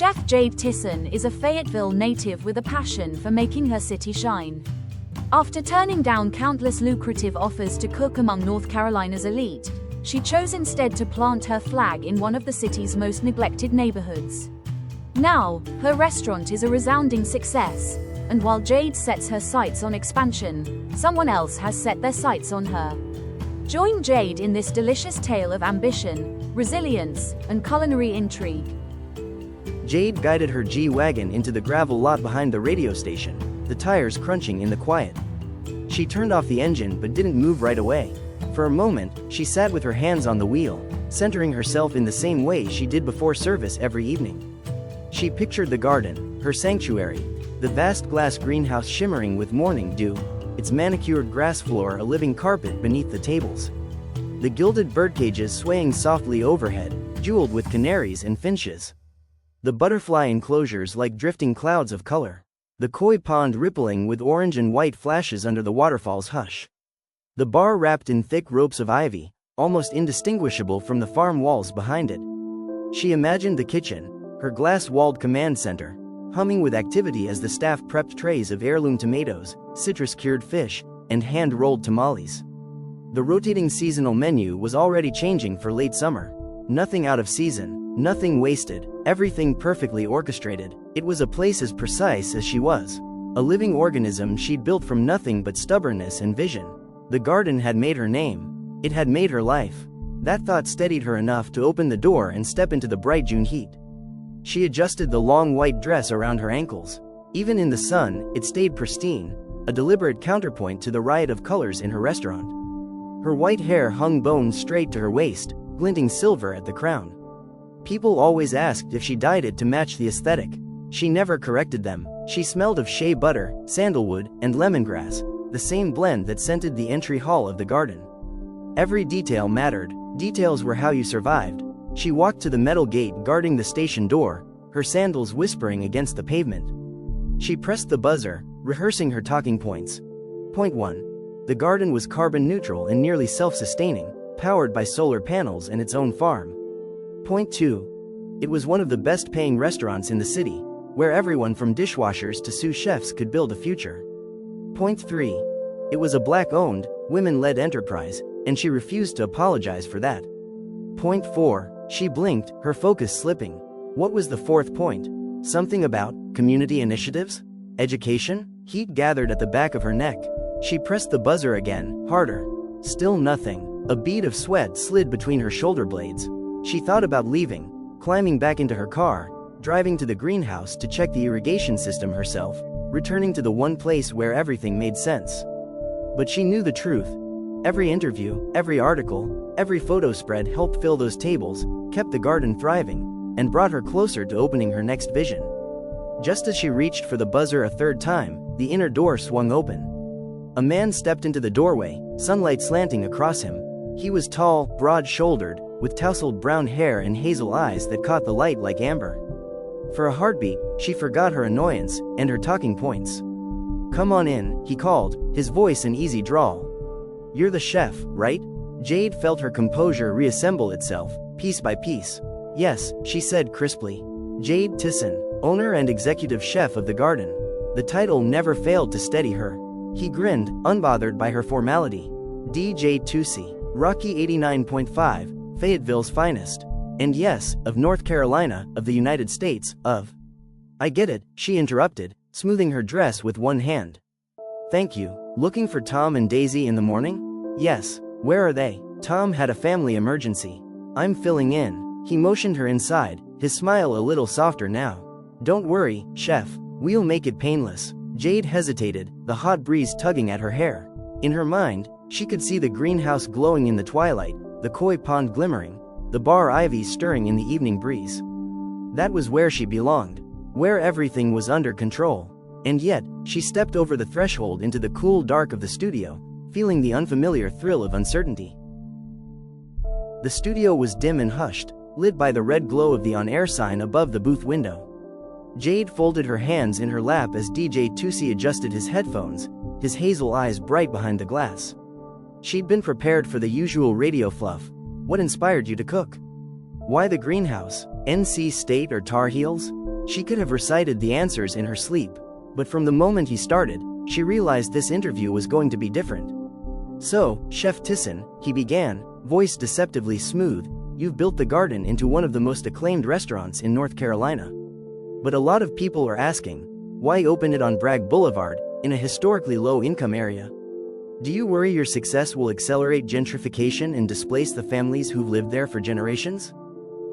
Chef Jade Tisson is a Fayetteville native with a passion for making her city shine. After turning down countless lucrative offers to cook among North Carolina's elite, she chose instead to plant her flag in one of the city's most neglected neighborhoods. Now, her restaurant is a resounding success, and while Jade sets her sights on expansion, someone else has set their sights on her. Join Jade in this delicious tale of ambition, resilience, and culinary intrigue. Jade guided her G-Wagon into the gravel lot behind the radio station, the tires crunching in the quiet. She turned off the engine but didn't move right away. For a moment, she sat with her hands on the wheel, centering herself in the same way she did before service every evening. She pictured the garden, her sanctuary, the vast glass greenhouse shimmering with morning dew, its manicured grass floor a living carpet beneath the tables. The gilded birdcages swaying softly overhead, jeweled with canaries and finches. The butterfly enclosures like drifting clouds of color. The koi pond rippling with orange and white flashes under the waterfall's hush. The bar wrapped in thick ropes of ivy, almost indistinguishable from the farm walls behind it. She imagined the kitchen, her glass-walled command center, humming with activity as the staff prepped trays of heirloom tomatoes, citrus-cured fish, and hand-rolled tamales. The rotating seasonal menu was already changing for late summer. Nothing out of season, nothing wasted, everything perfectly orchestrated. It was a place as precise as she was. A living organism she'd built from nothing but stubbornness and vision. The garden had made her name. It had made her life. That thought steadied her enough to open the door and step into the bright June heat. She adjusted the long white dress around her ankles. Even in the sun, it stayed pristine, a deliberate counterpoint to the riot of colors in her restaurant. Her white hair hung bone straight to her waist, glinting silver at the crown. People always asked if she dyed it to match the aesthetic. She never corrected them. She smelled of shea butter, sandalwood, and lemongrass, the same blend that scented the entry hall of the garden. Every detail mattered. Details were how you survived. She walked to the metal gate guarding the station door, her sandals whispering against the pavement. She pressed the buzzer, rehearsing her talking points. Point 1. The garden was carbon neutral and nearly self-sustaining, powered by solar panels and its own farm. Point 2. It was one of the best-paying restaurants in the city, where everyone from dishwashers to sous chefs could build a future. Point 3. It was a black-owned, women-led enterprise, and she refused to apologize for that. Point 4. She blinked, her focus slipping. What was the fourth point? Something about community initiatives? Education? Heat gathered at the back of her neck. She pressed the buzzer again, harder. Still nothing. A bead of sweat slid between her shoulder blades. She thought about leaving, climbing back into her car, driving to the greenhouse to check the irrigation system herself, returning to the one place where everything made sense. But she knew the truth. Every interview, every article, every photo spread helped fill those tables, kept the garden thriving, and brought her closer to opening her next vision. Just as she reached for the buzzer a third time, the inner door swung open. A man stepped into the doorway, sunlight slanting across him. He was tall, broad-shouldered, with tousled brown hair and hazel eyes that caught the light like amber. For a heartbeat, she forgot her annoyance and her talking points. "Come on in," he called, his voice an easy drawl. "You're the chef, right?" Jade felt her composure reassemble itself, piece by piece. "Yes," she said crisply. Jade Tisson, owner and executive chef of the garden. The title never failed to steady her. He grinned, unbothered by her formality. Jade Tisson, Rocky 89.5, Fayetteville's finest. And yes, of North Carolina, of the United States, of... "I get it," she interrupted, smoothing her dress with one hand. "Thank you. Looking for Tom and Daisy in the morning?" "Yes. Where are they?" "Tom had a family emergency. I'm filling in." He motioned her inside, his smile a little softer now. "Don't worry, chef. We'll make it painless." Jade hesitated, the hot breeze tugging at her hair. In her mind, she could see the greenhouse glowing in the twilight, the koi pond glimmering, the bar ivy stirring in the evening breeze. That was where she belonged, where everything was under control. And yet, she stepped over the threshold into the cool dark of the studio, feeling the unfamiliar thrill of uncertainty. The studio was dim and hushed, lit by the red glow of the on-air sign above the booth window. Jade folded her hands in her lap as DJ Tusi adjusted his headphones, his hazel eyes bright behind the glass. She'd been prepared for the usual radio fluff. "What inspired you to cook?" "Why the greenhouse?" NC State or Tar Heels? She could have recited the answers in her sleep, but from the moment he started, she realized this interview was going to be different. So, Chef Tisson, he began, voice deceptively smooth, you've built the garden into one of the most acclaimed restaurants in North Carolina. But a lot of people are asking, why open it on Bragg Boulevard, in a historically low-income area? Do you worry your success will accelerate gentrification and displace the families who've lived there for generations?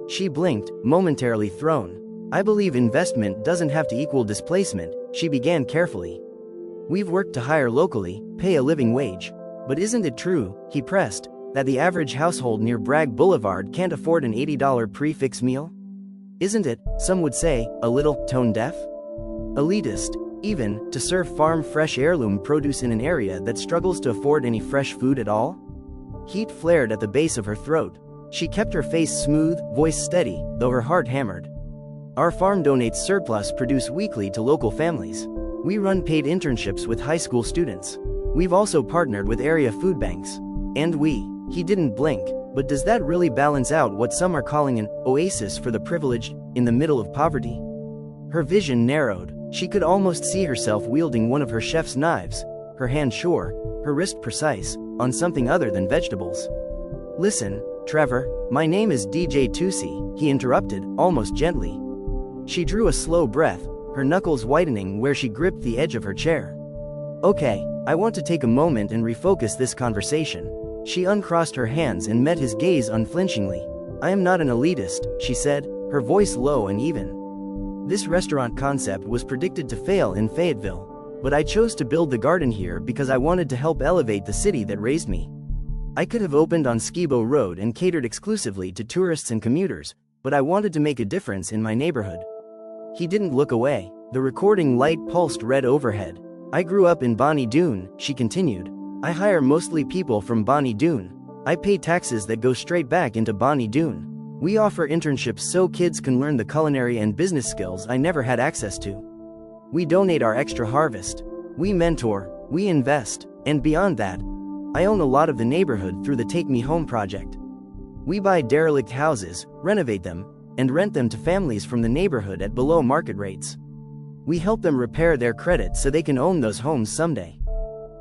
She blinked, momentarily thrown. I believe investment doesn't have to equal displacement, she began carefully. We've worked to hire locally, pay a living wage. But isn't it true, he pressed, that the average household near Bragg Boulevard can't afford an $80 prix meal? Isn't it, some would say, a little tone-deaf? Elitist, even, to serve farm-fresh heirloom produce in an area that struggles to afford any fresh food at all? Heat flared at the base of her throat. She kept her face smooth, voice steady, though her heart hammered. Our farm donates surplus produce weekly to local families. We run paid internships with high school students. We've also partnered with area food banks. And he didn't blink, but does that really balance out what some are calling an oasis for the privileged, in the middle of poverty? Her vision narrowed. She could almost see herself wielding one of her chef's knives, her hand sure, her wrist precise, on something other than vegetables. Listen, Trevor, my name is Jade Tisson, he interrupted, almost gently. She drew a slow breath, her knuckles whitening where she gripped the edge of her chair. Okay, I want to take a moment and refocus this conversation. She uncrossed her hands and met his gaze unflinchingly. I am not an elitist, she said, her voice low and even. This restaurant concept was predicted to fail in Fayetteville, but I chose to build the garden here because I wanted to help elevate the city that raised me. I could have opened on Skibo Road and catered exclusively to tourists and commuters, but I wanted to make a difference in my neighborhood. He didn't look away. The recording light pulsed red overhead. I grew up in Bonnie Doon, she continued. I hire mostly people from Bonnie Doon. I pay taxes that go straight back into Bonnie Doon. We offer internships so kids can learn the culinary and business skills I never had access to. We donate our extra harvest. We mentor, we invest, and beyond that, I own a lot of the neighborhood through the Take Me Home project. We buy derelict houses, renovate them, and rent them to families from the neighborhood at below market rates. We help them repair their credit so they can own those homes someday.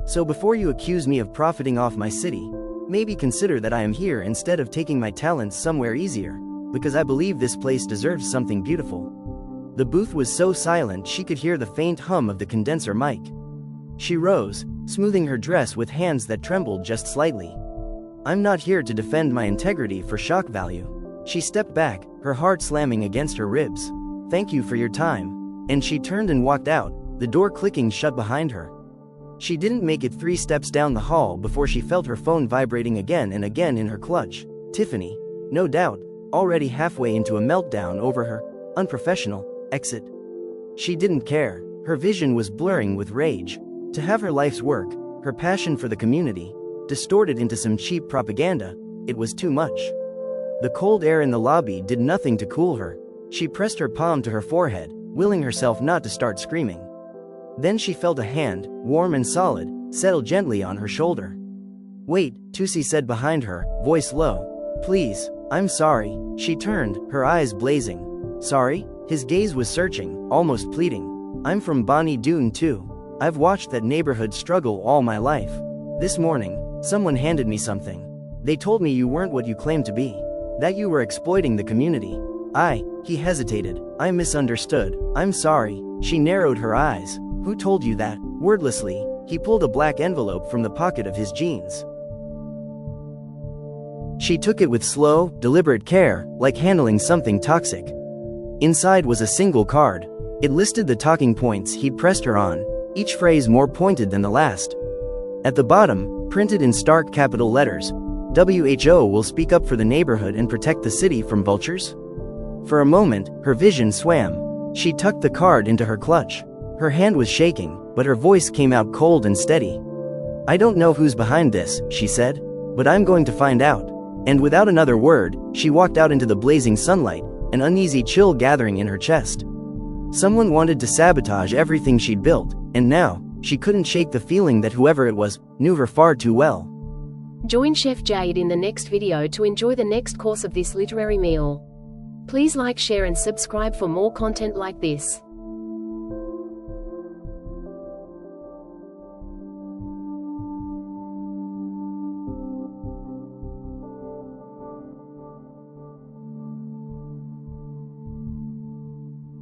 So before you accuse me of profiting off my city, maybe consider that I am here instead of taking my talents somewhere easier, because I believe this place deserves something beautiful. The booth was so silent she could hear the faint hum of the condenser mic. She rose, smoothing her dress with hands that trembled just slightly. I'm not here to defend my integrity for shock value. She stepped back, her heart slamming against her ribs. Thank you for your time. And she turned and walked out, the door clicking shut behind her. She didn't make it 3 steps down the hall before she felt her phone vibrating again and again in her clutch. Tiffany, no doubt, already halfway into a meltdown over her unprofessional exit. She didn't care. Her vision was blurring with rage. To have her life's work, her passion for the community, distorted into some cheap propaganda, it was too much. The cold air in the lobby did nothing to cool her. She pressed her palm to her forehead, willing herself not to start screaming. Then she felt a hand, warm and solid, settle gently on her shoulder. Wait, Tisson said behind her, voice low. Please, I'm sorry. She turned, her eyes blazing. Sorry? His gaze was searching, almost pleading. I'm from Bonnie Doon too. I've watched that neighborhood struggle all my life. This morning, someone handed me something. They told me you weren't what you claimed to be. That you were exploiting the community. He hesitated. I misunderstood. I'm sorry. She narrowed her eyes. Who told you that? Wordlessly, he pulled a black envelope from the pocket of his jeans. She took it with slow, deliberate care, like handling something toxic. Inside was a single card. It listed the talking points he'd pressed her on, each phrase more pointed than the last. At the bottom, printed in stark capital letters, WHO will speak up for the neighborhood and protect the city from vultures? For a moment, her vision swam. She tucked the card into her clutch. Her hand was shaking, but her voice came out cold and steady. I don't know who's behind this, she said, but I'm going to find out. And without another word, she walked out into the blazing sunlight, an uneasy chill gathering in her chest. Someone wanted to sabotage everything she'd built, and now, she couldn't shake the feeling that whoever it was, knew her far too well. Join Chef Jade in the next video to enjoy the next course of this literary meal. Please like, share and subscribe for more content like this.